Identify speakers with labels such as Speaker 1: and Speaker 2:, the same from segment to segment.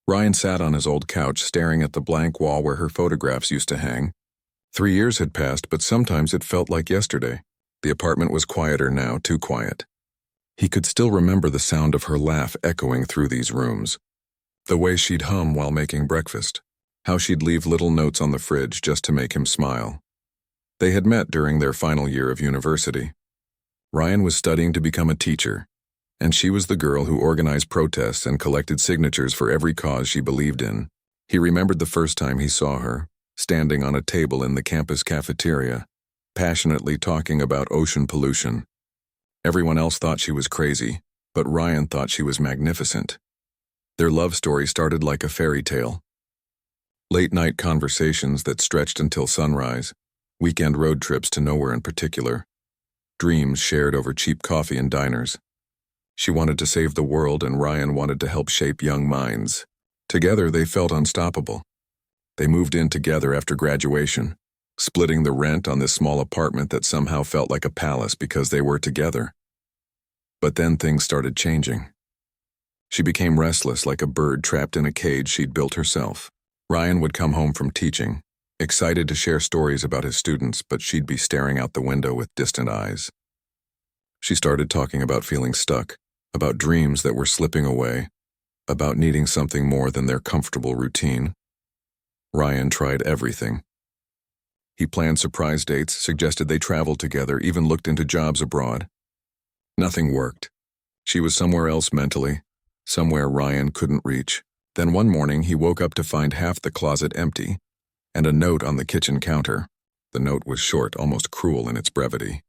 Speaker 1: Ryan sat on his old couch staring at the blank wall where her photographs used to hang. 3 years had passed, but sometimes it felt like yesterday. The apartment was quieter now, too quiet. He could still remember the sound of her laugh echoing through these rooms. The way she'd hum while making breakfast. How she'd leave little notes on the fridge just to make him smile. They had met during their final year of university. Ryan was studying to become a teacher, and she was the girl who organized protests and collected signatures for every cause she believed in. He remembered the first time he saw her, standing on a table in the campus cafeteria, passionately talking about ocean pollution. Everyone else thought she was crazy, but Ryan thought she was magnificent. Their love story started like a fairy tale. Late-night conversations that stretched until sunrise, weekend road trips to nowhere in particular, dreams shared over cheap coffee in diners. She wanted to save the world, and Ryan wanted to help shape young minds. Together, they felt unstoppable. They moved in together after graduation, splitting the rent on this small apartment that somehow felt like a palace because they were together. But then things started changing. She became restless like a bird trapped in a cage she'd built herself. Ryan would come home from teaching, excited to share stories about his students, but she'd be staring out the window with distant eyes. She started talking about feeling stuck, about dreams that were slipping away, about needing something more than their comfortable routine. Ryan tried everything. He planned surprise dates, suggested they travel together, even looked into jobs abroad. Nothing worked. She was somewhere else mentally, somewhere Ryan couldn't reach. Then one morning he woke up to find half the closet empty, and a note on the kitchen counter. The note was short, almost cruel in its brevity.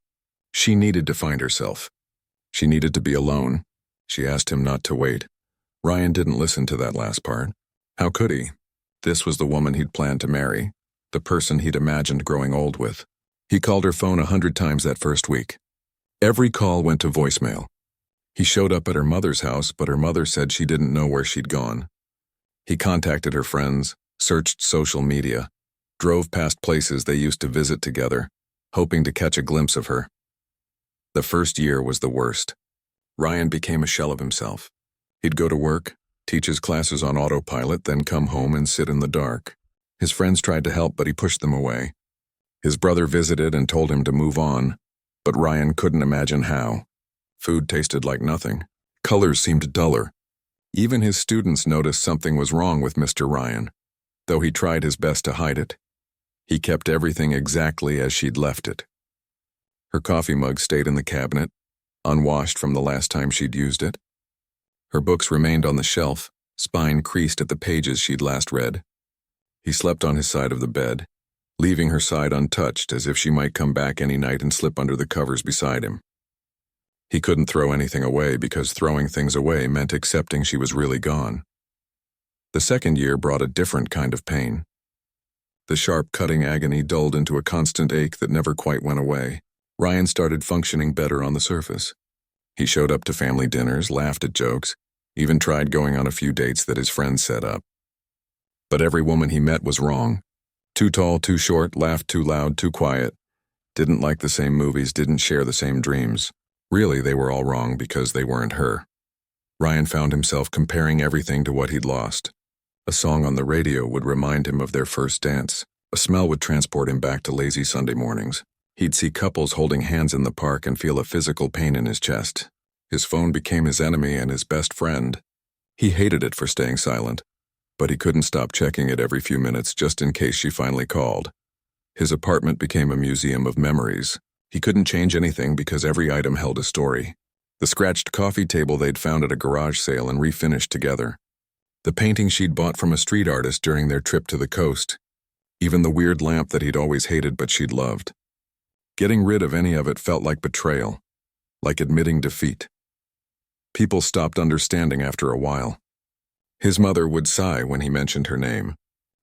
Speaker 1: She needed to find herself. She needed to be alone. She asked him not to wait. Ryan didn't listen to that last part. How could he? This was the woman he'd planned to marry, the person he'd imagined growing old with. He called her phone 100 times that first week. Every call went to voicemail. He showed up at her mother's house, but her mother said she didn't know where she'd gone. He contacted her friends, searched social media, drove past places they used to visit together, hoping to catch a glimpse of her. The first year was the worst. Ryan became a shell of himself. He'd go to work, teach his classes on autopilot, then come home and sit in the dark. His friends tried to help, but he pushed them away. His brother visited and told him to move on, but Ryan couldn't imagine how. Food tasted like nothing. Colors seemed duller. Even his students noticed something was wrong with Mr. Ryan, though he tried his best to hide it. He kept everything exactly as she'd left it. Her coffee mug stayed in the cabinet, unwashed from the last time she'd used it. Her books remained on the shelf, spine creased at the pages she'd last read. He slept on his side of the bed, leaving her side untouched as if she might come back any night and slip under the covers beside him. He couldn't throw anything away because throwing things away meant accepting she was really gone. The second year brought a different kind of pain. The sharp, cutting agony dulled into a constant ache that never quite went away. Ryan started functioning better on the surface. He showed up to family dinners, laughed at jokes, even tried going on a few dates that his friends set up. But every woman he met was wrong. Too tall, too short, laughed too loud, too quiet. Didn't like the same movies, didn't share the same dreams. Really, they were all wrong because they weren't her. Ryan found himself comparing everything to what he'd lost. A song on the radio would remind him of their first dance. A smell would transport him back to lazy Sunday mornings. He'd see couples holding hands in the park and feel a physical pain in his chest. His phone became his enemy and his best friend. He hated it for staying silent, but he couldn't stop checking it every few minutes just in case she finally called. His apartment became a museum of memories. He couldn't change anything because every item held a story. The scratched coffee table they'd found at a garage sale and refinished together. The painting she'd bought from a street artist during their trip to the coast. Even the weird lamp that he'd always hated but she'd loved. Getting rid of any of it felt like betrayal, like admitting defeat. People stopped understanding after a while. His mother would sigh when he mentioned her name.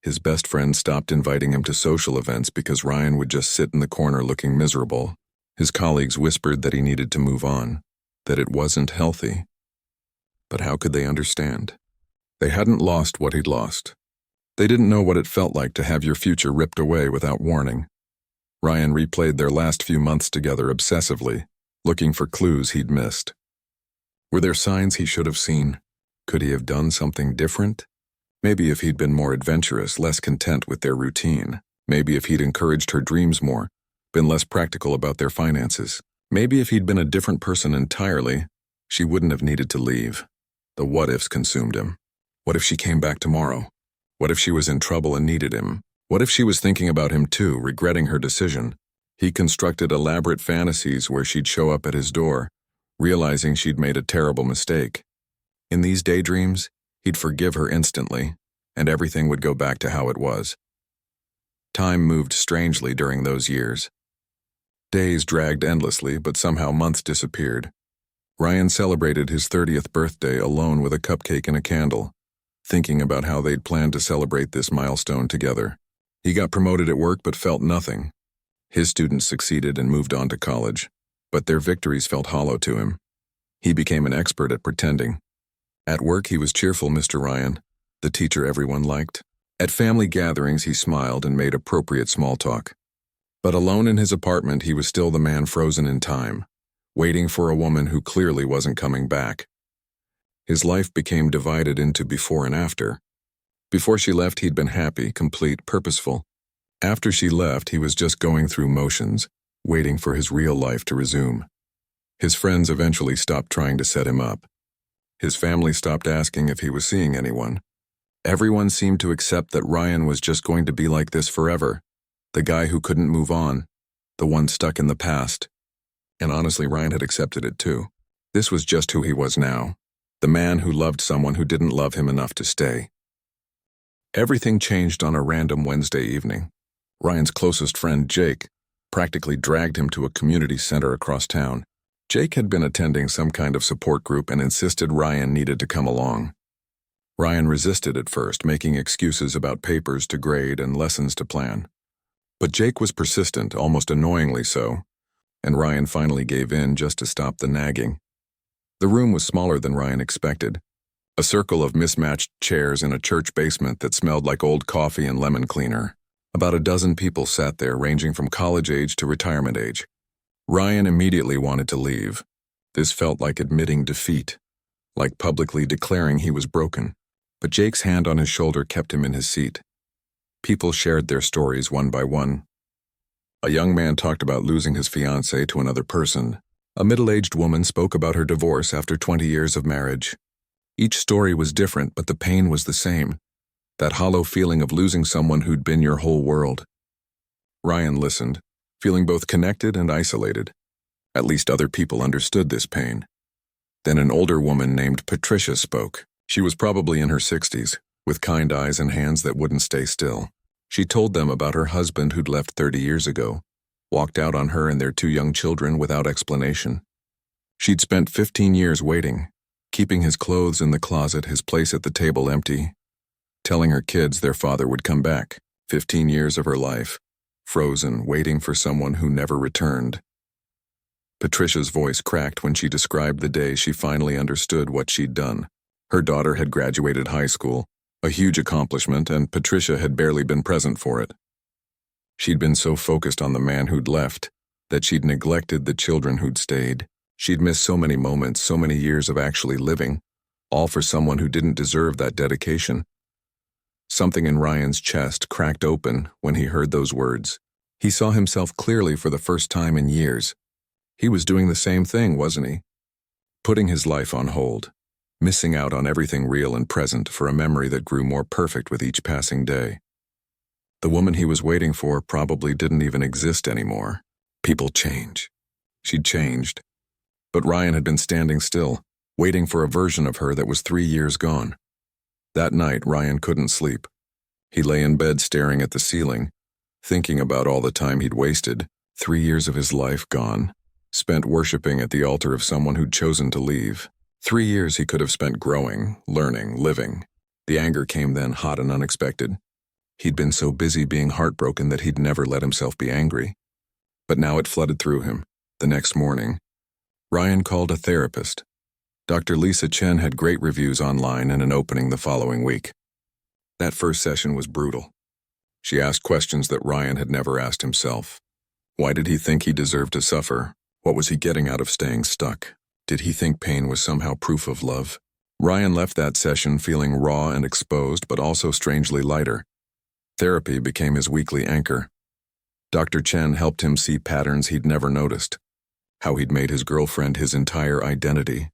Speaker 1: His best friend stopped inviting him to social events because Ryan would just sit in the corner looking miserable. His colleagues whispered that he needed to move on, that it wasn't healthy. But how could they understand? They hadn't lost what he'd lost. They didn't know what it felt like to have your future ripped away without warning. Ryan replayed their last few months together obsessively, looking for clues he'd missed. Were there signs he should have seen? Could he have done something different? Maybe if he'd been more adventurous, less content with their routine. Maybe if he'd encouraged her dreams more, been less practical about their finances. Maybe if he'd been a different person entirely, she wouldn't have needed to leave. The what-ifs consumed him. What if she came back tomorrow? What if she was in trouble and needed him? What if she was thinking about him too, regretting her decision? He constructed elaborate fantasies where she'd show up at his door, realizing she'd made a terrible mistake. In these daydreams, he'd forgive her instantly, and everything would go back to how it was. Time moved strangely during those years. Days dragged endlessly, but somehow months disappeared. Ryan celebrated his 30th birthday alone with a cupcake and a candle, thinking about how they'd planned to celebrate this milestone together. He got promoted at work but felt nothing. His students succeeded and moved on to college, but their victories felt hollow to him. He became an expert at pretending. At work, he was cheerful Mr. Ryan, the teacher everyone liked. At family gatherings, he smiled and made appropriate small talk. But alone in his apartment, he was still the man frozen in time, waiting for a woman who clearly wasn't coming back. His life became divided into before and after. Before she left, he'd been happy, complete, purposeful. After she left, he was just going through motions, waiting for his real life to resume. His friends eventually stopped trying to set him up. His family stopped asking if he was seeing anyone. Everyone seemed to accept that Ryan was just going to be like this forever, the guy who couldn't move on, the one stuck in the past. And honestly, Ryan had accepted it too. This was just who he was now, the man who loved someone who didn't love him enough to stay. Everything changed on a random Wednesday evening. Ryan's closest friend, Jake, practically dragged him to a community center across town. Jake had been attending some kind of support group and insisted Ryan needed to come along. Ryan resisted at first, making excuses about papers to grade and lessons to plan. But Jake was persistent, almost annoyingly so, and Ryan finally gave in just to stop the nagging. The room was smaller than Ryan expected, a circle of mismatched chairs in a church basement that smelled like old coffee and lemon cleaner. About a dozen people sat there, ranging from college age to retirement age. Ryan immediately wanted to leave. This felt like admitting defeat, like publicly declaring he was broken. But Jake's hand on his shoulder kept him in his seat. People shared their stories one by one. A young man talked about losing his fiancée to another person. A middle-aged woman spoke about her divorce after 20 years of marriage. Each story was different, but the pain was the same. That hollow feeling of losing someone who'd been your whole world. Ryan listened, feeling both connected and isolated. At least other people understood this pain. Then an older woman named Patricia spoke. She was probably in her 60s, with kind eyes and hands that wouldn't stay still. She told them about her husband who'd left 30 years ago, walked out on her and their 2 young children without explanation. She'd spent 15 years waiting, keeping his clothes in the closet, his place at the table empty, telling her kids their father would come back. 15 years of her life, frozen, waiting for someone who never returned. Patricia's voice cracked when she described the day she finally understood what she'd done. Her daughter had graduated high school, a huge accomplishment, and Patricia had barely been present for it. She'd been so focused on the man who'd left that she'd neglected the children who'd stayed. She'd missed so many moments, so many years of actually living, all for someone who didn't deserve that dedication. Something in Ryan's chest cracked open when he heard those words. He saw himself clearly for the first time in years. He was doing the same thing, wasn't he? Putting his life on hold, missing out on everything real and present for a memory that grew more perfect with each passing day. The woman he was waiting for probably didn't even exist anymore. People change. She'd changed. But Ryan had been standing still, waiting for a version of her that was 3 years gone. That night, Ryan couldn't sleep. He lay in bed staring at the ceiling, thinking about all the time he'd wasted, 3 years of his life gone, spent worshiping at the altar of someone who'd chosen to leave. 3 years he could have spent growing, learning, living. The anger came then, hot and unexpected. He'd been so busy being heartbroken that he'd never let himself be angry. But now it flooded through him. The next morning, Ryan called a therapist. Dr. Lisa Chen had great reviews online and an opening the following week. That first session was brutal. She asked questions that Ryan had never asked himself. Why did he think he deserved to suffer? What was he getting out of staying stuck? Did he think pain was somehow proof of love? Ryan left that session feeling raw and exposed, but also strangely lighter. Therapy became his weekly anchor. Dr. Chen helped him see patterns he'd never noticed. How he'd made his girlfriend his entire identity,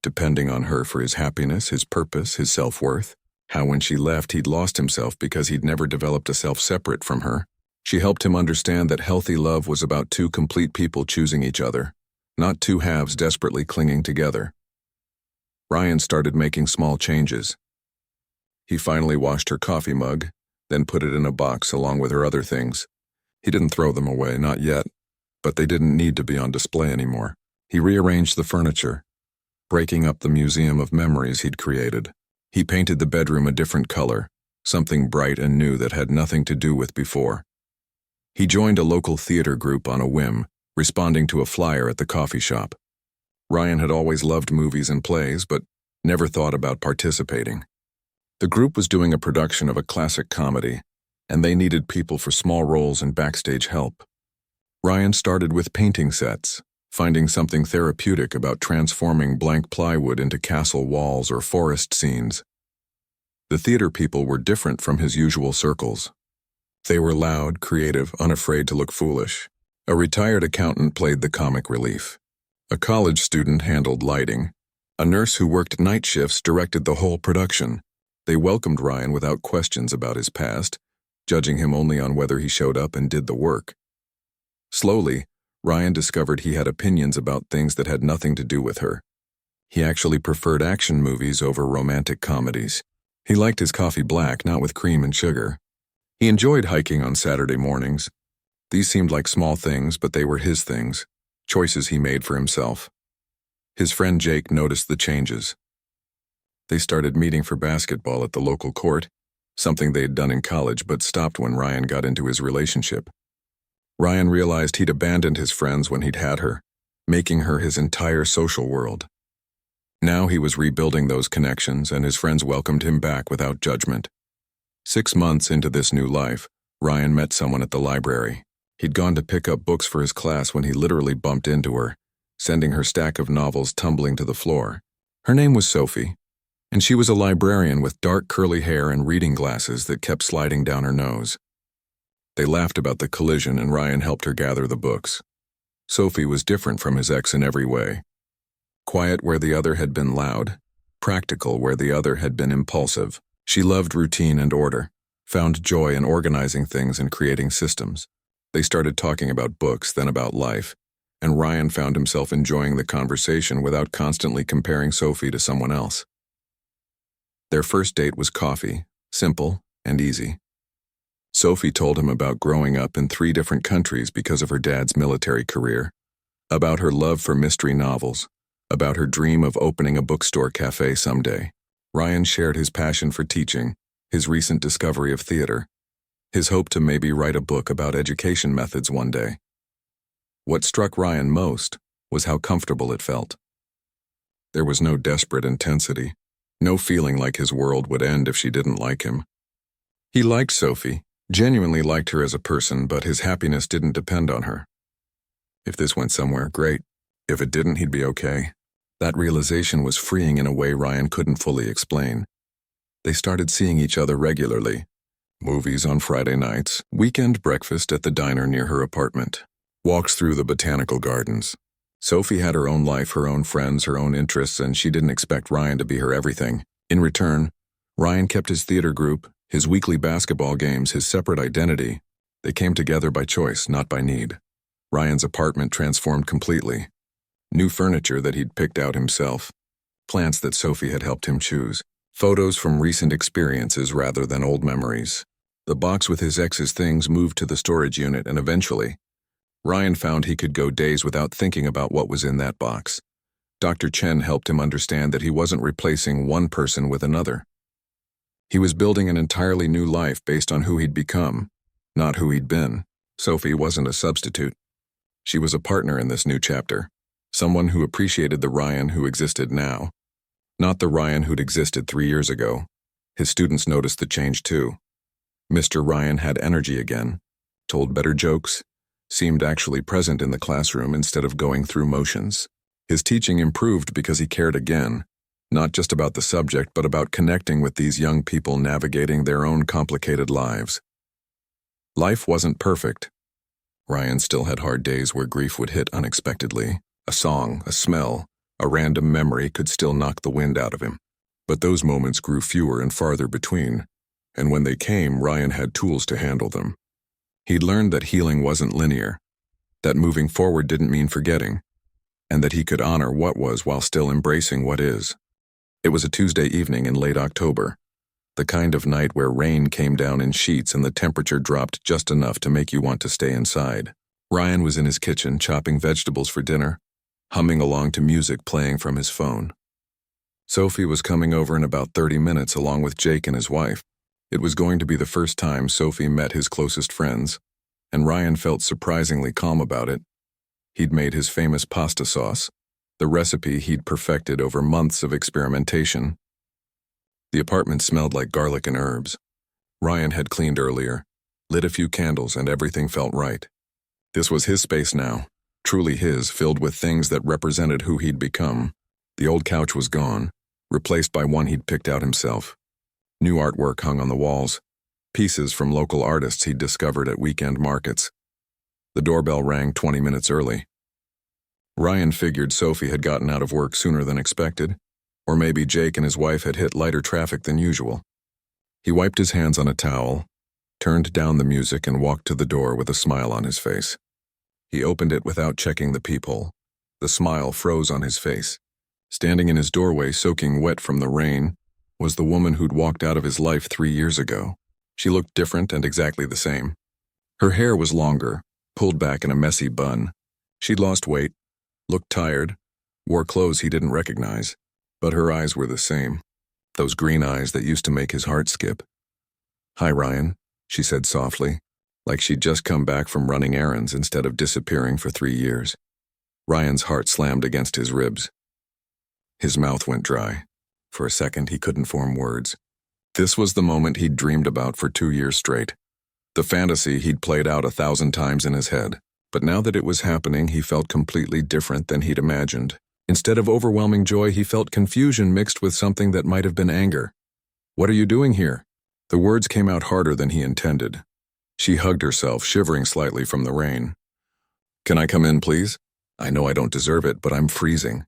Speaker 1: depending on her for his happiness, his purpose, his self-worth. How when she left, he'd lost himself because he'd never developed a self separate from her. She helped him understand that healthy love was about two complete people choosing each other, not two halves desperately clinging together. Ryan started making small changes. He finally washed her coffee mug, then put it in a box along with her other things. He didn't throw them away, not yet, but they didn't need to be on display anymore. He rearranged the furniture, breaking up the museum of memories he'd created. He painted the bedroom a different color, something bright and new that had nothing to do with before. He joined a local theater group on a whim, responding to a flyer at the coffee shop. Ryan had always loved movies and plays, but never thought about participating. The group was doing a production of a classic comedy, and they needed people for small roles and backstage help. Ryan started with painting sets, finding something therapeutic about transforming blank plywood into castle walls or forest scenes. The theater people were different from his usual circles. They were loud, creative, unafraid to look foolish. A retired accountant played the comic relief. A college student handled lighting. A nurse who worked night shifts directed the whole production. They welcomed Ryan without questions about his past, judging him only on whether he showed up and did the work. Slowly, Ryan discovered he had opinions about things that had nothing to do with her. He actually preferred action movies over romantic comedies. He liked his coffee black, not with cream and sugar. He enjoyed hiking on Saturday mornings. These seemed like small things, but they were his things, choices he made for himself. His friend Jake noticed the changes. They started meeting for basketball at the local court, something they had done in college but stopped when Ryan got into his relationship. Ryan realized he'd abandoned his friends when he'd had her, making her his entire social world. Now he was rebuilding those connections, and his friends welcomed him back without judgment. 6 months into this new life, Ryan met someone at the library. He'd gone to pick up books for his class when he literally bumped into her, sending her stack of novels tumbling to the floor. Her name was Sophie, and she was a librarian with dark curly hair and reading glasses that kept sliding down her nose. They laughed about the collision, and Ryan helped her gather the books. Sophie was different from his ex in every way. Quiet where the other had been loud, practical where the other had been impulsive. She loved routine and order, found joy in organizing things and creating systems. They started talking about books, then about life, and Ryan found himself enjoying the conversation without constantly comparing Sophie to someone else. Their first date was coffee, simple and easy. Sophie told him about growing up in 3 different countries because of her dad's military career, about her love for mystery novels, about her dream of opening a bookstore cafe someday. Ryan shared his passion for teaching, his recent discovery of theater, his hope to maybe write a book about education methods one day. What struck Ryan most was how comfortable it felt. There was no desperate intensity, no feeling like his world would end if she didn't like him. He liked Sophie, genuinely liked her as a person, but his happiness didn't depend on her. If this went somewhere, great. If it didn't, he'd be okay. That realization was freeing in a way Ryan couldn't fully explain. They started seeing each other regularly. Movies on Friday nights, weekend breakfast at the diner near her apartment, walks through the botanical gardens. Sophie had her own life, her own friends, her own interests, and she didn't expect Ryan to be her everything. In return, Ryan kept his theater group, his weekly basketball games, his separate identity. They came together by choice, not by need. Ryan's apartment transformed completely. New furniture that he'd picked out himself. Plants that Sophie had helped him choose. Photos from recent experiences rather than old memories. The box with his ex's things moved to the storage unit, and eventually, Ryan found he could go days without thinking about what was in that box. Dr. Chen helped him understand that he wasn't replacing one person with another. He was building an entirely new life based on who he'd become, not who he'd been. Sophie wasn't a substitute. She was a partner in this new chapter. Someone who appreciated the Ryan who existed now, not the Ryan who'd existed 3 years ago. His students noticed the change too. Mr. Ryan had energy again, told better jokes, seemed actually present in the classroom instead of going through motions. His teaching improved because he cared again, Not just about the subject, but about connecting with these young people navigating their own complicated lives. Life wasn't perfect. Ryan still had hard days where grief would hit unexpectedly. A song, a smell, a random memory could still knock the wind out of him. But those moments grew fewer and farther between, and when they came, Ryan had tools to handle them. He'd learned that healing wasn't linear, that moving forward didn't mean forgetting, and that he could honor what was while still embracing what is. It was a Tuesday evening in late October, the kind of night where rain came down in sheets and the temperature dropped just enough to make you want to stay inside. Ryan was in his kitchen chopping vegetables for dinner, humming along to music playing from his phone. Sophie was coming over in about 30 minutes along with Jake and his wife. It was going to be the first time Sophie met his closest friends, and Ryan felt surprisingly calm about it. He'd made his famous pasta sauce, the recipe he'd perfected over months of experimentation. The apartment smelled like garlic and herbs. Ryan had cleaned earlier, lit a few candles, and everything felt right. This was his space now, truly his, filled with things that represented who he'd become. The old couch was gone, replaced by one he'd picked out himself. New artwork hung on the walls, pieces from local artists he'd discovered at weekend markets. The doorbell rang 20 minutes early. Ryan figured Sophie had gotten out of work sooner than expected, or maybe Jake and his wife had hit lighter traffic than usual. He wiped his hands on a towel, turned down the music, and walked to the door with a smile on his face. He opened it without checking the peephole. The smile froze on his face. Standing in his doorway, soaking wet from the rain, was the woman who'd walked out of his life 3 years ago. She looked different and exactly the same. Her hair was longer, pulled back in a messy bun. She'd lost weight, looked tired, wore clothes he didn't recognize, but her eyes were the same, those green eyes that used to make his heart skip. "Hi, Ryan," she said softly, like she'd just come back from running errands instead of disappearing for 3 years. Ryan's heart slammed against his ribs. His mouth went dry. For a second, he couldn't form words. This was the moment he'd dreamed about for 2 years straight. The fantasy he'd played out 1,000 times in his head. But now that it was happening, he felt completely different than he'd imagined. Instead of overwhelming joy, he felt confusion mixed with something that might have been anger. "What are you doing here?" The words came out harder than he intended. She hugged herself, shivering slightly from the rain. "Can I come in, please? I know I don't deserve it, but I'm freezing."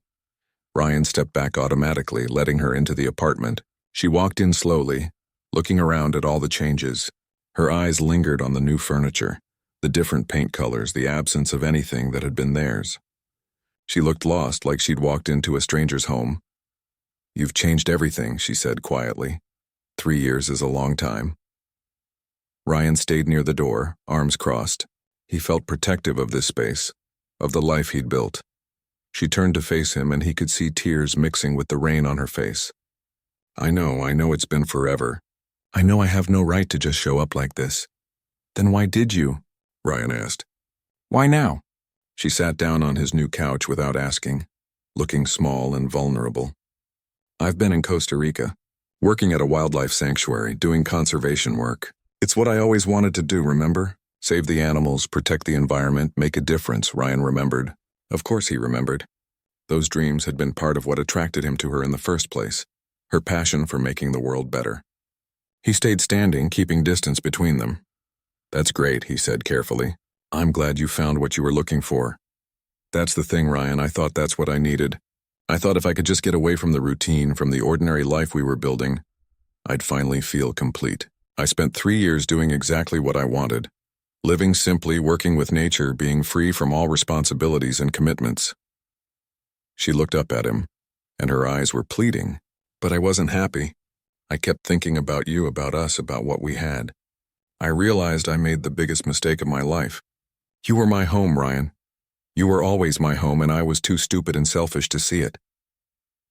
Speaker 1: Ryan stepped back automatically, letting her into the apartment. She walked in slowly, looking around at all the changes. Her eyes lingered on the new furniture, the different paint colors, the absence of anything that had been theirs. She looked lost, like she'd walked into a stranger's home. "You've changed everything," she said quietly. 3 years is a long time. Ryan stayed near the door, arms crossed. He felt protective of this space, of the life he'd built. She turned to face him, and he could see tears mixing with the rain on her face. I know it's been forever. I know I have no right to just show up like this." "Then why did you?" Ryan asked. "Why now?" She sat down on his new couch without asking, looking small and vulnerable. "I've been in Costa Rica, working at a wildlife sanctuary, doing conservation work. It's what I always wanted to do, remember? Save the animals, protect the environment, make a difference," Ryan remembered. Of course he remembered. Those dreams had been part of what attracted him to her in the first place, her passion for making the world better. He stayed standing, keeping distance between them. "That's great," he said carefully. "I'm glad you found what you were looking for." "That's the thing, Ryan. I thought that's what I needed. I thought if I could just get away from the routine, from the ordinary life we were building, I'd finally feel complete. I spent 3 years doing exactly what I wanted. Living simply, working with nature, being free from all responsibilities and commitments." She looked up at him, and her eyes were pleading. "But I wasn't happy. I kept thinking about you, about us, about what we had. I realized I made the biggest mistake of my life. You were my home, Ryan. You were always my home, and I was too stupid and selfish to see it."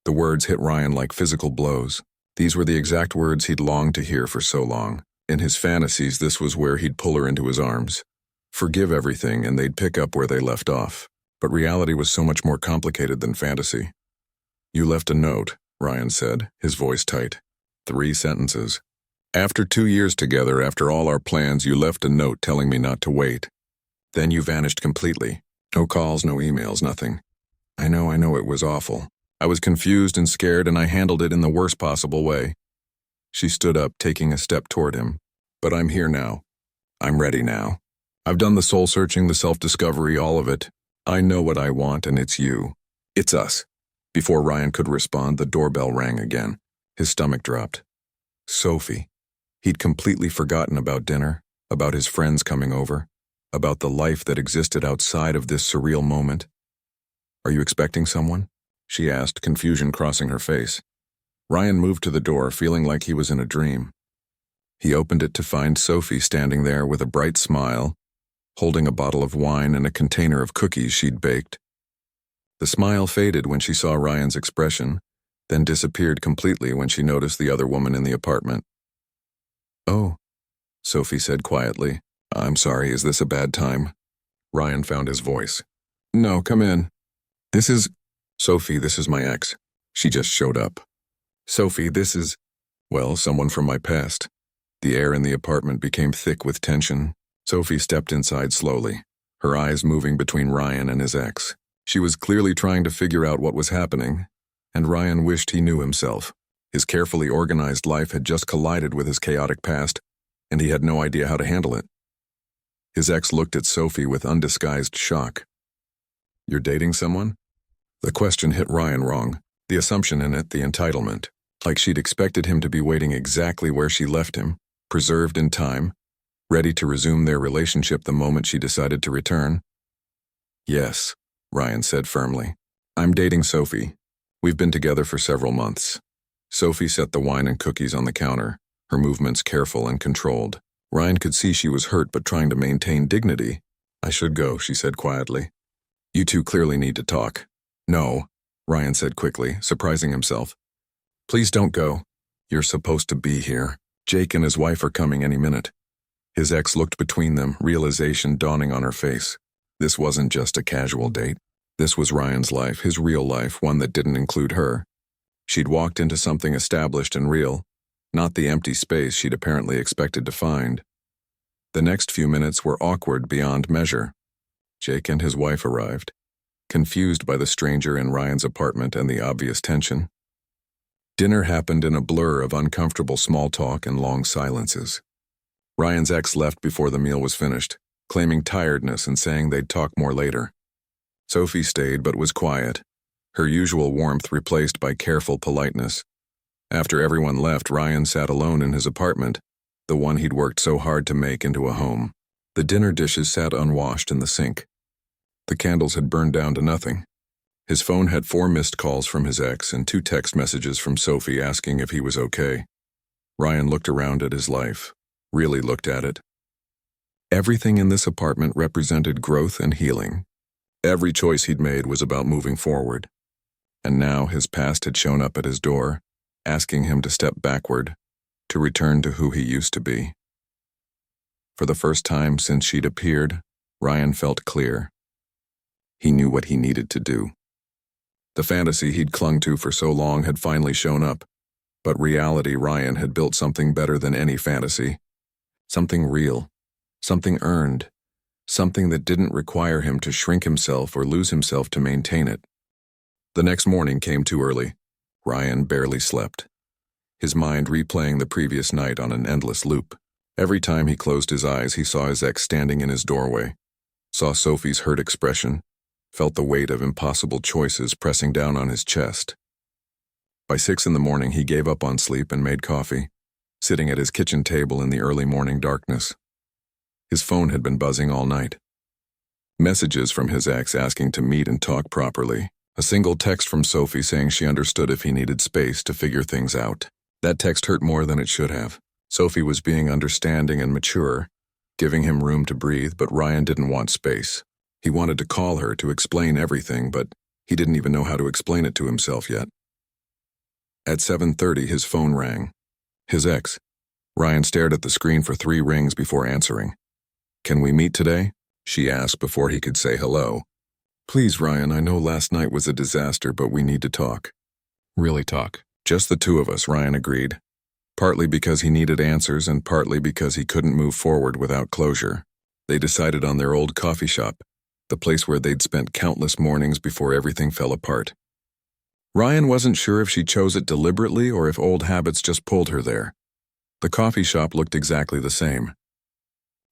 Speaker 1: The words hit Ryan like physical blows. These were the exact words he'd longed to hear for so long. In his fantasies, this was where he'd pull her into his arms, forgive everything, and they'd pick up where they left off. But reality was so much more complicated than fantasy. "You left a note," Ryan said, his voice tight. 3 sentences. "After 2 years together, after all our plans, you left a note telling me not to wait. Then you vanished completely. No calls, no emails, nothing. I know it was awful. I was confused and scared, and I handled it in the worst possible way. She stood up, taking a step toward him. But I'm here now. I'm ready now. I've done the soul-searching, the self-discovery, all of it. I know what I want, and it's you. It's us. Before Ryan could respond, the doorbell rang again. His stomach dropped. Sophie. He'd completely forgotten about dinner, about his friends coming over, about the life that existed outside of this surreal moment. Are you expecting someone? She asked, confusion crossing her face. Ryan moved to the door, feeling like he was in a dream. He opened it to find Sophie standing there with a bright smile, holding a bottle of wine and a container of cookies she'd baked. The smile faded when she saw Ryan's expression, then disappeared completely when she noticed the other woman in the apartment. Oh, Sophie said quietly. I'm sorry, is this a bad time? Ryan found his voice. No, come in. Sophie, this is my ex. She just showed up. Sophie, this is, well, someone from my past. The air in the apartment became thick with tension. Sophie stepped inside slowly, her eyes moving between Ryan and his ex. She was clearly trying to figure out what was happening, and Ryan wished he knew himself. His carefully organized life had just collided with his chaotic past, and he had no idea how to handle it. His ex looked at Sophie with undisguised shock. You're dating someone? The question hit Ryan wrong, the assumption in it, the entitlement. Like she'd expected him to be waiting exactly where she left him, preserved in time, ready to resume their relationship the moment she decided to return. Yes, Ryan said firmly. I'm dating Sophie. We've been together for several months. Sophie set the wine and cookies on the counter, her movements careful and controlled. Ryan could see she was hurt but trying to maintain dignity. I should go, she said quietly. You two clearly need to talk. No, Ryan said quickly, surprising himself. Please don't go. You're supposed to be here. Jake and his wife are coming any minute. His ex looked between them, realization dawning on her face. This wasn't just a casual date. This was Ryan's life, his real life, one that didn't include her. She'd walked into something established and real, not the empty space she'd apparently expected to find. The next few minutes were awkward beyond measure. Jake and his wife arrived, confused by the stranger in Ryan's apartment and the obvious tension. Dinner happened in a blur of uncomfortable small talk and long silences. Ryan's ex left before the meal was finished, claiming tiredness and saying they'd talk more later. Sophie stayed but was quiet, her usual warmth replaced by careful politeness. After everyone left, Ryan sat alone in his apartment, the one he'd worked so hard to make into a home. The dinner dishes sat unwashed in the sink. The candles had burned down to nothing. His phone had 4 missed calls from his ex and 2 text messages from Sophie asking if he was okay. Ryan looked around at his life, really looked at it. Everything in this apartment represented growth and healing. Every choice he'd made was about moving forward. And now his past had shown up at his door, asking him to step backward, to return to who he used to be. For the first time since she'd appeared, Ryan felt clear. He knew what he needed to do. The fantasy he'd clung to for so long had finally shown up, but reality, Ryan had built something better than any fantasy. Something real, something earned, something that didn't require him to shrink himself or lose himself to maintain it. The next morning came too early. Ryan barely slept, his mind replaying the previous night on an endless loop. Every time he closed his eyes, he saw his ex standing in his doorway, saw Sophie's hurt expression, felt the weight of impossible choices pressing down on his chest. By 6 a.m, he gave up on sleep and made coffee, sitting at his kitchen table in the early morning darkness. His phone had been buzzing all night. Messages from his ex asking to meet and talk properly. A single text from Sophie saying she understood if he needed space to figure things out. That text hurt more than it should have. Sophie was being understanding and mature, giving him room to breathe, but Ryan didn't want space. He wanted to call her to explain everything, but he didn't even know how to explain it to himself yet. At 7:30, his phone rang. His ex. Ryan stared at the screen for 3 rings before answering. Can we meet today? She asked before he could say hello. Please, Ryan, I know last night was a disaster, but we need to talk. Really talk. Just the 2 of us, Ryan agreed. Partly because he needed answers and partly because he couldn't move forward without closure. They decided on their old coffee shop, the place where they'd spent countless mornings before everything fell apart. Ryan wasn't sure if she chose it deliberately or if old habits just pulled her there. The coffee shop looked exactly the same.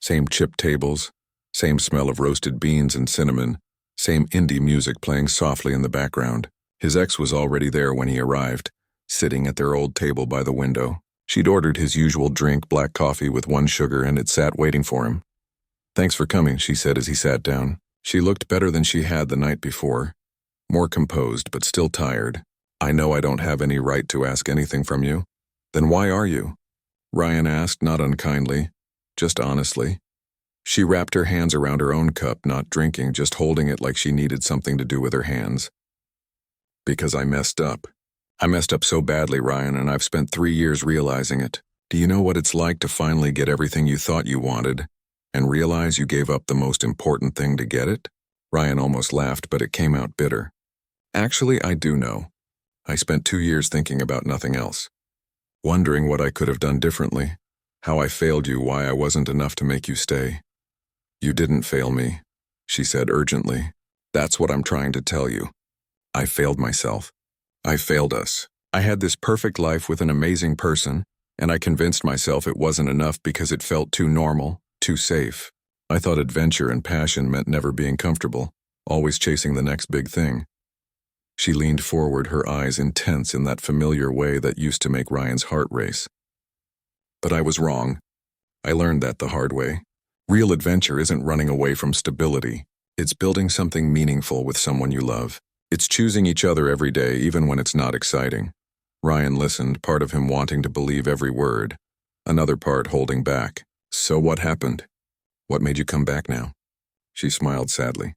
Speaker 1: Same chipped tables, same smell of roasted beans and cinnamon, same indie music playing softly in the background. His ex was already there when he arrived, sitting at their old table by the window. She'd ordered his usual drink, black coffee with 1 sugar, and it sat waiting for him. "Thanks for coming," she said as he sat down. She looked better than she had the night before, more composed but still tired. "I know I don't have any right to ask anything from you." "Then why are you?" Ryan asked, not unkindly, just honestly. She wrapped her hands around her own cup, not drinking, just holding it like she needed something to do with her hands. "Because I messed up. I messed up so badly, Ryan, and I've spent 3 years realizing it. Do you know what it's like to finally get everything you thought you wanted and realize you gave up the most important thing to get it?" Ryan almost laughed, but it came out bitter. "Actually, I do know. I spent 2 years thinking about nothing else. Wondering what I could have done differently, how I failed you, why I wasn't enough to make you stay." "You didn't fail me," she said urgently. "That's what I'm trying to tell you. I failed myself. I failed us. I had this perfect life with an amazing person, and I convinced myself it wasn't enough because it felt too normal, too safe. I thought adventure and passion meant never being comfortable, always chasing the next big thing." She leaned forward, her eyes intense in that familiar way that used to make Ryan's heart race. "But I was wrong. I learned that the hard way. Real adventure isn't running away from stability. It's building something meaningful with someone you love. It's choosing each other every day, even when it's not exciting." Ryan listened, part of him wanting to believe every word, another part holding back. "So what happened? What made you come back now?" She smiled sadly.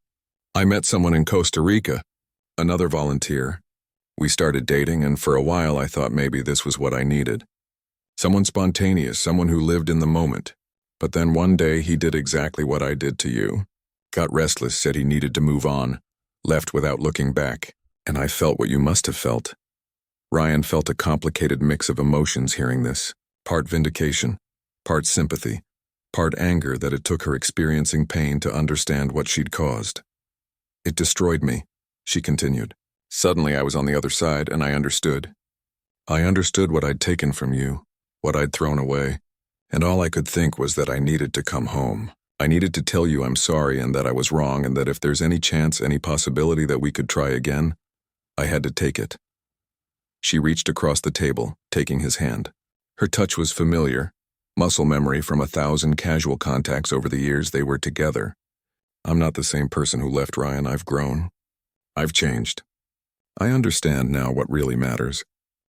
Speaker 1: "I met someone in Costa Rica, another volunteer. We started dating, and for a while I thought maybe this was what I needed. Someone spontaneous, someone who lived in the moment. But then one day he did exactly what I did to you. Got restless, said he needed to move on, left without looking back, and I felt what you must have felt." Ryan felt a complicated mix of emotions hearing this, part vindication, part sympathy, part anger that it took her experiencing pain to understand what she'd caused. "It destroyed me," she continued. "Suddenly I was on the other side, and I understood. I understood what I'd taken from you, what I'd thrown away, and all I could think was that I needed to come home. I needed to tell you I'm sorry and that I was wrong and that if there's any chance, any possibility that we could try again, I had to take it." She reached across the table, taking his hand. Her touch was familiar, muscle memory from 1,000 casual contacts over the years they were together. "I'm not the same person who left, Ryan. I've grown. I've changed. I understand now what really matters.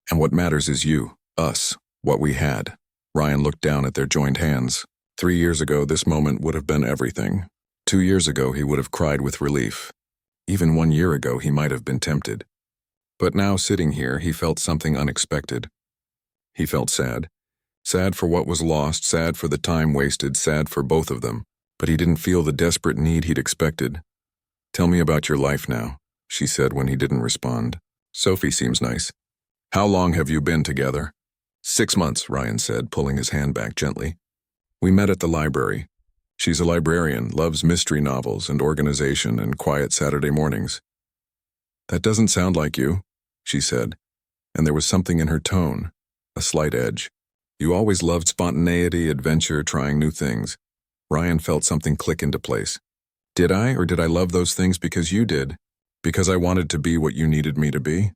Speaker 1: And what matters is you, us, what we had." Ryan looked down at their joined hands. 3 years ago, this moment would have been everything. 2 years ago, he would have cried with relief. Even 1 year ago, he might have been tempted. But now, sitting here, he felt something unexpected. He felt sad. Sad for what was lost, sad for the time wasted, sad for both of them. But he didn't feel the desperate need he'd expected. "Tell me about your life now," she said when he didn't respond. "Sophie seems nice. How long have you been together?" 6 months, Ryan said, pulling his hand back gently. "We met at the library. She's a librarian, loves mystery novels and organization and quiet Saturday mornings." "That doesn't sound like you," she said, and there was something in her tone, a slight edge. "You always loved spontaneity, adventure, trying new things." Ryan felt something click into place. "Did I, or did I love those things because you did? Because I wanted to be what you needed me to be?"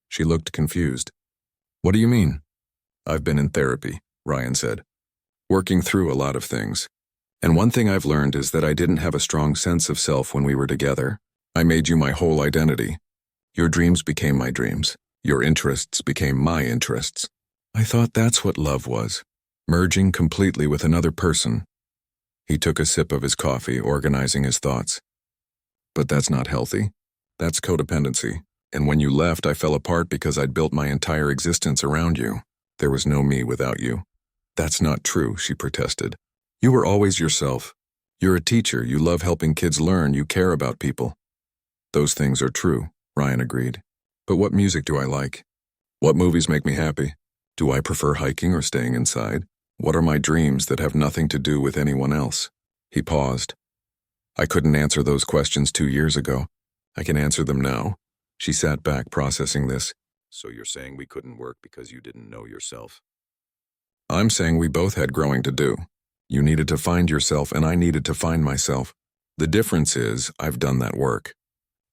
Speaker 1: She looked confused. "What do you mean?" "I've been in therapy," Ryan said, "working through a lot of things. And one thing I've learned is that I didn't have a strong sense of self when we were together. I made you my whole identity. Your dreams became my dreams. Your interests became my interests. I thought that's what love was, merging completely with another person." He took a sip of his coffee, organizing his thoughts. "But that's not healthy. That's codependency. And when you left, I fell apart because I'd built my entire existence around you. There was no me without you." "That's not true," she protested. "You were always yourself. You're a teacher, you love helping kids learn, you care about people." "Those things are true," Ryan agreed. "But what music do I like? What movies make me happy? Do I prefer hiking or staying inside? What are my dreams that have nothing to do with anyone else?" He paused. "I couldn't answer those questions 2 years ago. I can answer them now. She sat back, processing this. So you're saying we couldn't work because you didn't know yourself? I'm saying we both had growing to do. You needed to find yourself and I needed to find myself. The difference is I've done that work.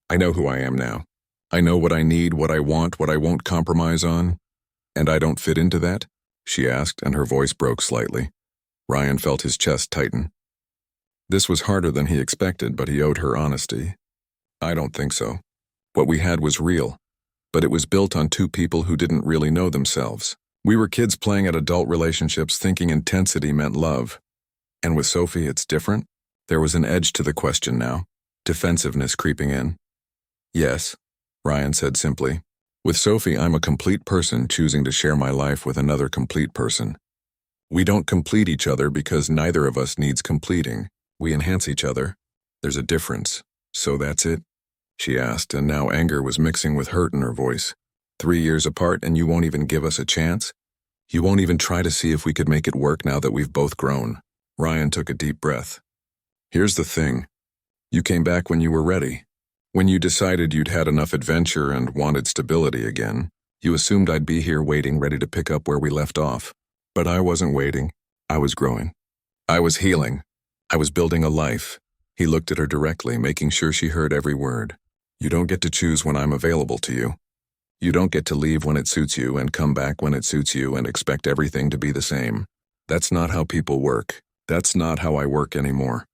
Speaker 1: I know who I am now. I know what I need, what I want, what I won't compromise on. And I don't fit into that? She asked, and her voice broke slightly. Ryan felt his chest tighten. This was harder than he expected, but he owed her honesty. I don't think so. What we had was real, but it was built on two people who didn't really know themselves. We were kids playing at adult relationships thinking intensity meant love. And with Sophie, it's different? There was an edge to the question now, defensiveness creeping in. Yes, Ryan said simply. With Sophie, I'm a complete person choosing to share my life with another complete person. We don't complete each other because neither of us needs completing. We enhance each other. There's a difference. So that's it? She asked, and now anger was mixing with hurt in her voice. 3 years apart and you won't even give us a chance? You won't even try to see if we could make it work now that we've both grown. Ryan took a deep breath. Here's the thing. You came back when you were ready. When you decided you'd had enough adventure and wanted stability again, you assumed I'd be here waiting, ready to pick up where we left off. But I wasn't waiting. I was growing. I was healing. I was building a life. He looked at her directly, making sure she heard every word. You don't get to choose when I'm available to you. You don't get to leave when it suits you and come back when it suits you and expect everything to be the same. That's not how people work. That's not how I work anymore.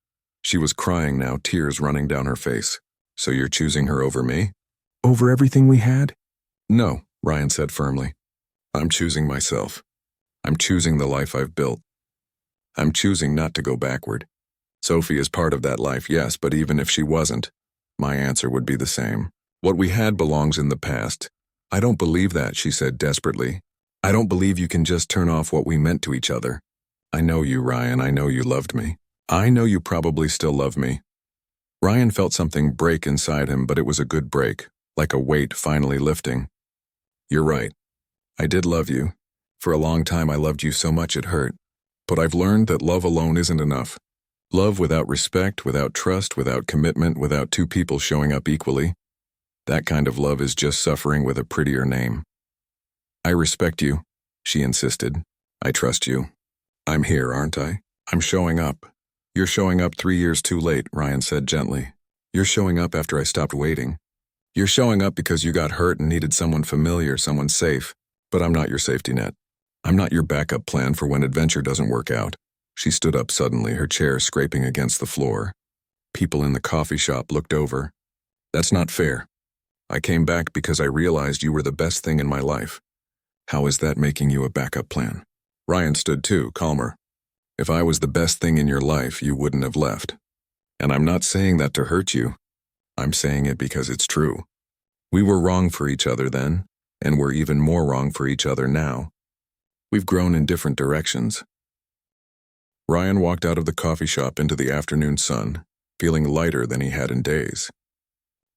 Speaker 1: She was crying now, tears running down her face. So you're choosing her over me? Over everything we had? No, Ryan said firmly. I'm choosing myself. I'm choosing the life I've built. I'm choosing not to go backward. Sophie is part of that life, yes, but even if she wasn't, my answer would be the same. What we had belongs in the past. I don't believe that, she said desperately. I don't believe you can just turn off what we meant to each other. I know you, Ryan. I know you loved me. I know you probably still love me. Ryan felt something break inside him, but it was a good break, like a weight finally lifting. You're right. I did love you. For a long time I loved you so much it hurt. But I've learned that love alone isn't enough. Love without respect, without trust, without commitment, without two people showing up equally. That kind of love is just suffering with a prettier name. I respect you, she insisted. I trust you. I'm here, aren't I? I'm showing up. You're showing up 3 years too late, Ryan said gently. You're showing up after I stopped waiting. You're showing up because you got hurt and needed someone familiar, someone safe. But I'm not your safety net. I'm not your backup plan for when adventure doesn't work out. She stood up suddenly, her chair scraping against the floor. People in the coffee shop looked over. That's not fair. I came back because I realized you were the best thing in my life. How is that making you a backup plan? Ryan stood too, calmer. If I was the best thing in your life, you wouldn't have left. And I'm not saying that to hurt you. I'm saying it because it's true. We were wrong for each other then, and we're even more wrong for each other now. We've grown in different directions. Ryan walked out of the coffee shop into the afternoon sun, feeling lighter than he had in days.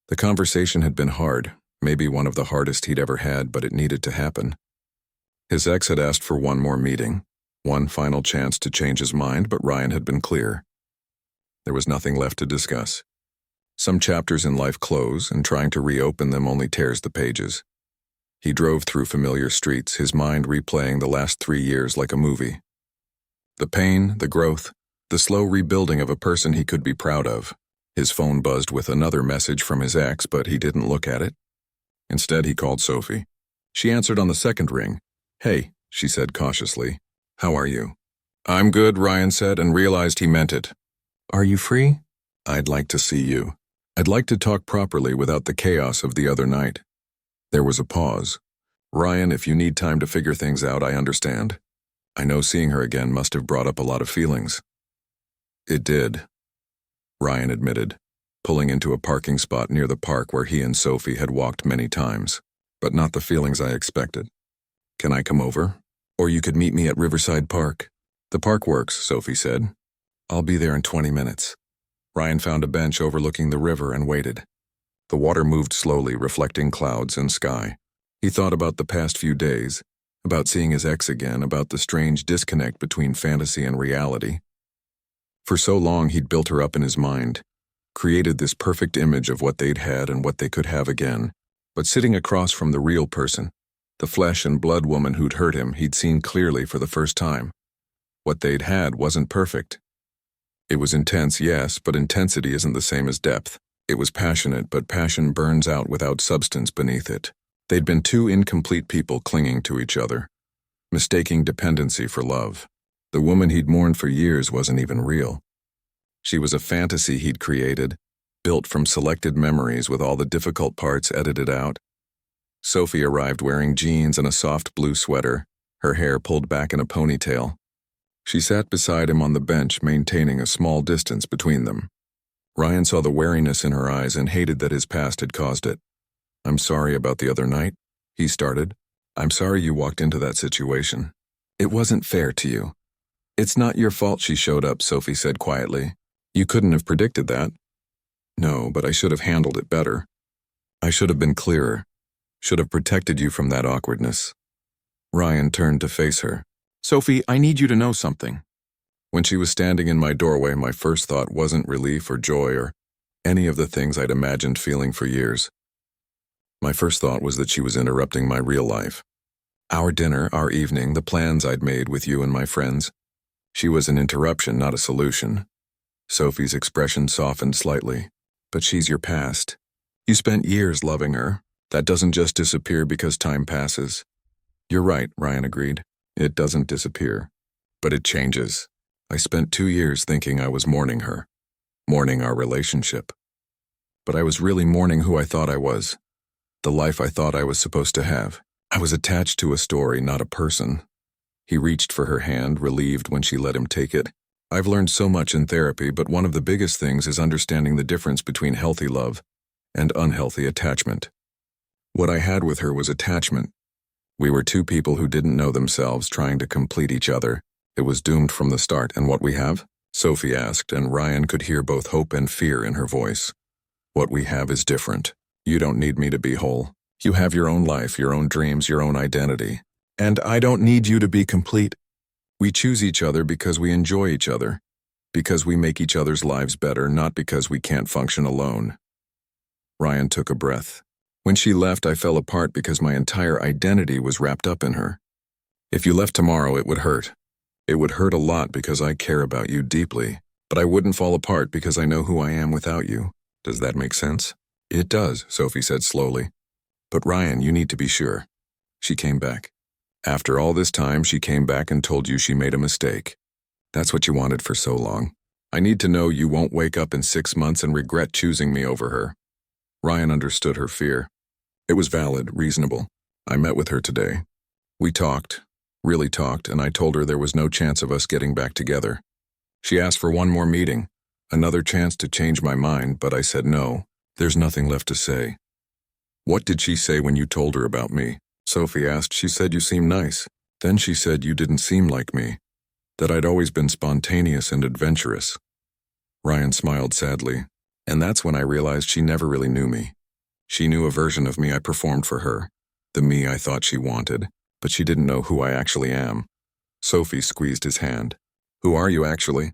Speaker 1: The conversation had been hard, maybe one of the hardest he'd ever had, but it needed to happen. His ex had asked for one more meeting, one final chance to change his mind, but Ryan had been clear. There was nothing left to discuss. Some chapters in life close, and trying to reopen them only tears the pages. He drove through familiar streets, his mind replaying the last 3 years like a movie. The pain, the growth, the slow rebuilding of a person he could be proud of. His phone buzzed with another message from his ex, but he didn't look at it. Instead, he called Sophie. She answered on the second ring. Hey, she said cautiously. How are you? I'm good, Ryan said, and realized he meant it. Are you free? I'd like to see you. I'd like to talk properly without the chaos of the other night. There was a pause. Ryan, if you need time to figure things out, I understand. I know seeing her again must have brought up a lot of feelings. It did, Ryan admitted, pulling into a parking spot near the park where he and Sophie had walked many times, but not the feelings I expected. Can I come over? Or you could meet me at Riverside Park. The park works, Sophie said. I'll be there in 20 minutes. Ryan found a bench overlooking the river and waited. The water moved slowly, reflecting clouds and sky. He thought about the past few days, about seeing his ex again, about the strange disconnect between fantasy and reality. For so long he'd built her up in his mind, created this perfect image of what they'd had and what they could have again, But sitting across from the real person, the flesh and blood woman who'd hurt him, he'd seen clearly for the first time. What they'd had wasn't perfect. It was intense, yes, but intensity isn't the same as depth. It was passionate, but passion burns out without substance beneath it. They'd been two incomplete people clinging to each other, mistaking dependency for love. The woman he'd mourned for years wasn't even real. She was a fantasy he'd created, built from selected memories with all the difficult parts edited out. Sophie arrived wearing jeans and a soft blue sweater, her hair pulled back in a ponytail. She sat beside him on the bench, maintaining a small distance between them. Ryan saw the wariness in her eyes and hated that his past had caused it. "I'm sorry about the other night," he started. "I'm sorry you walked into that situation. It wasn't fair to you." "It's not your fault she showed up," Sophie said quietly. "You couldn't have predicted that." "No, but I should have handled it better. I should have been clearer. Should have protected you from that awkwardness." Ryan turned to face her. "Sophie, I need you to know something." When she was standing in my doorway, my first thought wasn't relief or joy or any of the things I'd imagined feeling for years. My first thought was that she was interrupting my real life. Our dinner, our evening, the plans I'd made with you and my friends. She was an interruption, not a solution. Sophie's expression softened slightly. "But she's your past. You spent years loving her. That doesn't just disappear because time passes." "You're right," Ryan agreed. "It doesn't disappear. But it changes. I spent 2 years thinking I was mourning her, mourning our relationship. But I was really mourning who I thought I was, the life I thought I was supposed to have. I was attached to a story, not a person." He reached for her hand, relieved when she let him take it. "I've learned so much in therapy, but one of the biggest things is understanding the difference between healthy love and unhealthy attachment. What I had with her was attachment. We were two people who didn't know themselves, trying to complete each other. It was doomed from the start. And what we have?" Sophie asked, and Ryan could hear both hope and fear in her voice. "What we have is different. You don't need me to be whole. You have your own life, your own dreams, your own identity. And I don't need you to be complete. We choose each other because we enjoy each other, because we make each other's lives better, not because we can't function alone." Ryan took a breath. "When she left, I fell apart because my entire identity was wrapped up in her. If you left tomorrow, it would hurt. It would hurt a lot because I care about you deeply, but I wouldn't fall apart because I know who I am without you. Does that make sense?" "It does," Sophie said slowly. "But Ryan, you need to be sure." She came back. "After all this time, she came back and told you she made a mistake. That's what you wanted for so long. I need to know you won't wake up in 6 months and regret choosing me over her." Ryan understood her fear. It was valid, reasonable. "I met with her today. We talked, really talked, and I told her there was no chance of us getting back together. She asked for one more meeting, another chance to change my mind, but I said no. There's nothing left to say." "What did she say when you told her about me?" Sophie asked. "She said you seemed nice. Then she said you didn't seem like me, that I'd always been spontaneous and adventurous." Ryan smiled sadly. "And that's when I realized she never really knew me. She knew a version of me I performed for her, the me I thought she wanted, but she didn't know who I actually am." Sophie squeezed his hand. "Who are you actually?"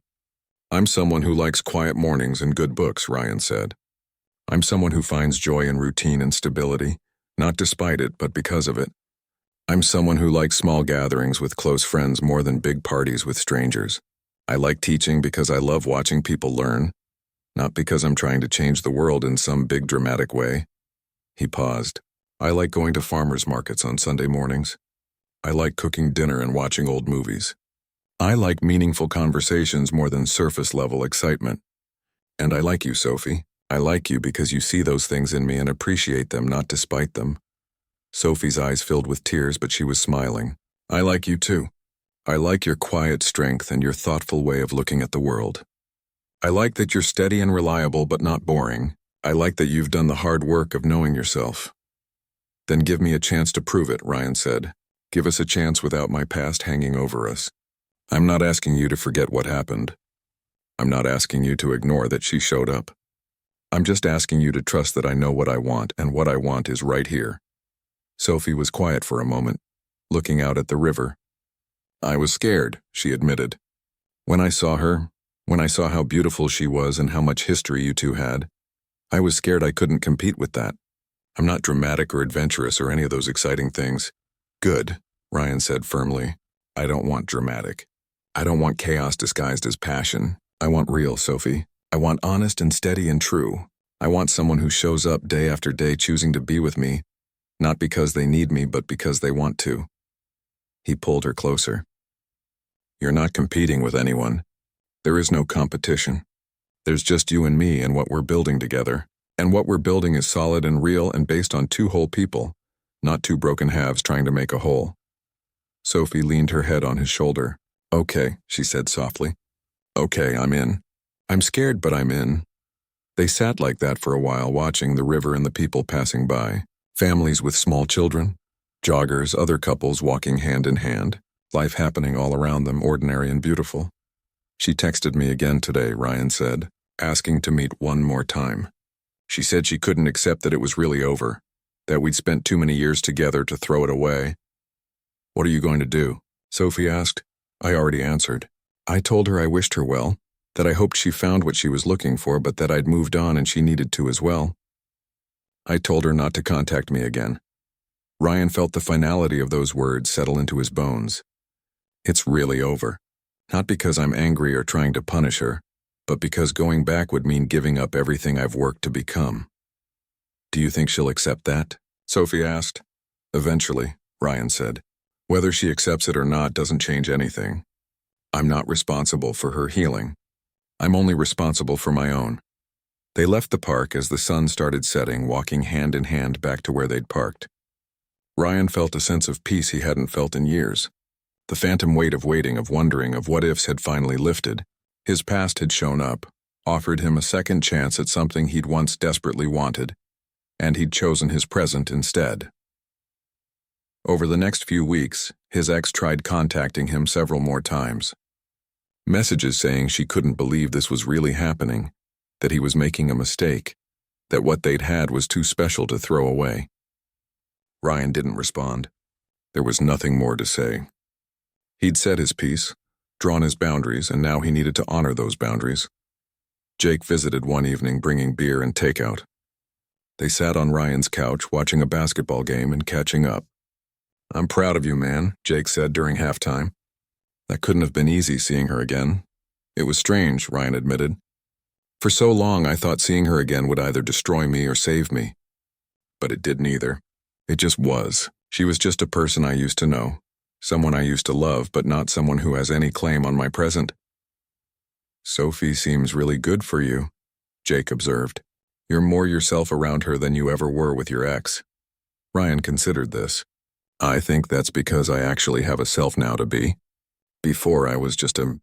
Speaker 1: "I'm someone who likes quiet mornings and good books," Ryan said. "I'm someone who finds joy in routine and stability, not despite it, but because of it. I'm someone who likes small gatherings with close friends more than big parties with strangers. I like teaching because I love watching people learn, not because I'm trying to change the world in some big dramatic way." He paused. "I like going to farmers markets on Sunday mornings. I like cooking dinner and watching old movies. I like meaningful conversations more than surface-level excitement. And I like you, Sophie. I like you because you see those things in me and appreciate them, not despite them." Sophie's eyes filled with tears, but she was smiling. "I like you too. I like your quiet strength and your thoughtful way of looking at the world. I like that you're steady and reliable but not boring. I like that you've done the hard work of knowing yourself." "Then give me a chance to prove it," Ryan said. "Give us a chance without my past hanging over us. I'm not asking you to forget what happened. I'm not asking you to ignore that she showed up. I'm just asking you to trust that I know what I want, and what I want is right here." Sophie was quiet for a moment, looking out at the river. "I was scared," she admitted. When I saw her, when I saw how beautiful she was and how much history you two had, I was scared I couldn't compete with that. I'm not dramatic or adventurous or any of those exciting things. Good, Ryan said firmly. I don't want dramatic. I don't want chaos disguised as passion. I want real, Sophie. I want honest and steady and true. I want someone who shows up day after day choosing to be with me, not because they need me, but because they want to. He pulled her closer. You're not competing with anyone. There is no competition. There's just you and me and what we're building together. And what we're building is solid and real and based on two whole people, not two broken halves trying to make a whole. Sophie leaned her head on his shoulder. Okay, she said softly. Okay, I'm in. I'm scared, but I'm in. They sat like that for a while, watching the river and the people passing by. Families with small children, joggers, other couples walking hand in hand, life happening all around them, ordinary and beautiful. She texted me again today, Ryan said, asking to meet one more time. She said she couldn't accept that it was really over, that we'd spent too many years together to throw it away. What are you going to do? Sophie asked. I already answered. I told her I wished her well, that I hoped she found what she was looking for, but that I'd moved on and she needed to as well. I told her not to contact me again. Ryan felt the finality of those words settle into his bones. It's really over. Not because I'm angry or trying to punish her, but because going back would mean giving up everything I've worked to become. Do you think she'll accept that? Sophie asked. Eventually, Ryan said. Whether she accepts it or not doesn't change anything. I'm not responsible for her healing. I'm only responsible for my own. They left the park as the sun started setting, walking hand in hand back to where they'd parked. Ryan felt a sense of peace he hadn't felt in years. The phantom weight of waiting, of wondering, of what-ifs had finally lifted. His past had shown up, offered him a second chance at something he'd once desperately wanted, and he'd chosen his present instead. Over the next few weeks, his ex tried contacting him several more times. Messages saying she couldn't believe this was really happening, that he was making a mistake, that what they'd had was too special to throw away. Ryan didn't respond. There was nothing more to say. He'd said his piece, drawn his boundaries, and now he needed to honor those boundaries. Jake visited one evening bringing beer and takeout. They sat on Ryan's couch watching a basketball game and catching up. I'm proud of you, man, Jake said during halftime. That couldn't have been easy seeing her again. It was strange, Ryan admitted. For so long I thought seeing her again would either destroy me or save me. But it did neither. It just was. She was just a person I used to know. Someone I used to love, but not someone who has any claim on my present. Sophie seems really good for you, Jake observed. You're more yourself around her than you ever were with your ex. Ryan considered this. I think that's because I actually have a self now to be. Before I was just a